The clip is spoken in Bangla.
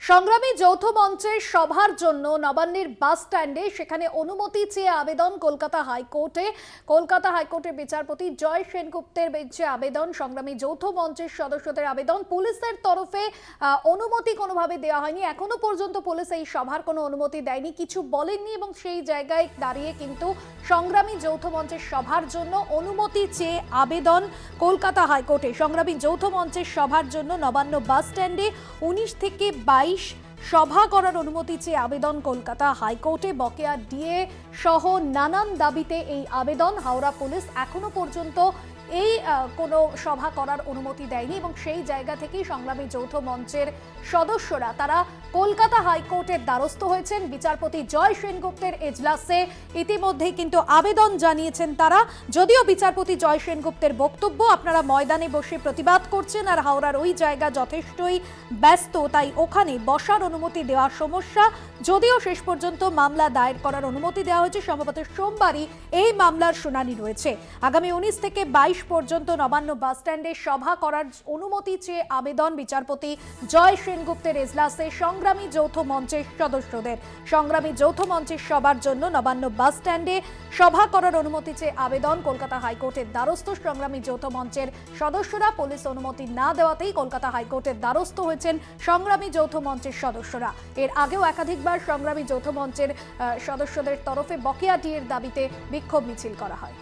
সংগ্রামী যৌথ মঞ্চের সভার জন্য নবান্নের বাস স্ট্যান্ডে সেখানে অনুমতি চেয়ে আবেদন কলকাতা হাইকোর্টের বিচারপতি জয় সেনগুপ্তের বেঞ্চে আবেদন। সংগ্রামী যৌথ মঞ্চের সদস্যদের আবেদন, পুলিশের তরফে অনুমতি কোনোভাবে দেওয়া হয়নি, এখনো পর্যন্ত পুলিশ এই সভার কোনো অনুমতি দেয়নি, কিছু বলেননি এবং সেই জায়গায় দাঁড়িয়ে কিন্তু সংগ্রামী যৌথ মঞ্চের সভার জন্য অনুমতি চেয়ে আবেদন কলকাতা হাইকোর্টে। সংগ্রামী যৌথ মঞ্চের সভার জন্য নবান্ন বাস স্ট্যান্ডে 19 থেকে 22 সভা করার অনুমতি চেয়ে আবেদন কলকাতা হাইকোর্টে। বকেয়া ডিএ সহ নানান দাবিতে এই আবেদন। হাওড়া পুলিশ এখনো পর্যন্ত এই কোনো সভা করার অনুমতি দেয়নি এবং সেই জায়গা থেকেই সংগ্রামী যৌথ মঞ্চের সদস্যরা তারা কলকাতা হাইকোর্টের দ্বারস্থ হয়েছেন। বিচারপতি জয় সেনগুপ্তের এজলাসে ইতিমধ্যেই কিন্তু আবেদন জানিয়েছেন তারা। যদিও বিচারপতি জয় সেনগুপ্তের বক্তব্য, আপনারা ময়দানে বসে প্রতিবাদ করছেন আর হাওড়ার ওই জায়গা যথেষ্টই ব্যস্ত, তাই ওখানে বসার অনুমতি দেওয়া সমস্যা। যদিও শেষ পর্যন্ত মামলা দায়ের করার অনুমতি দেওয়া হয়েছে, সম্ভবত সোমবারই এই মামলার শুনানি রয়েছে। আগামী 19 থেকে 22 পর্যন্ত নবান্ন বাস স্ট্যান্ডে সভা করার অনুমতি চেয়ে আবেদন বিচারপতি জয় সেনগুপ্তের এজলাসে সংগ্রামী যৌথ মঞ্চের সদস্যদের। সংগ্রামী যৌথ মঞ্চের সভার জন্য নবান্ন বাস স্ট্যান্ডে সভা করার অনুমতি চেয়ে আবেদন কলকাতা হাইকোর্টের দ্বারস্থ সংগ্রামী যৌথ মঞ্চের সদস্যরা। পুলিশ অনুমতি না দেওয়াতেই কলকাতা হাইকোর্টের দ্বারস্থ হয়েছেন সংগ্রামী যৌথ মঞ্চের সদস্যরা। এর আগেও একাধিকবার সংগ্রামী যৌথ মঞ্চের সদস্যদের তরফে বকেয়া ডিএর দাবিতে বিক্ষোভ মিছিল করা হয়।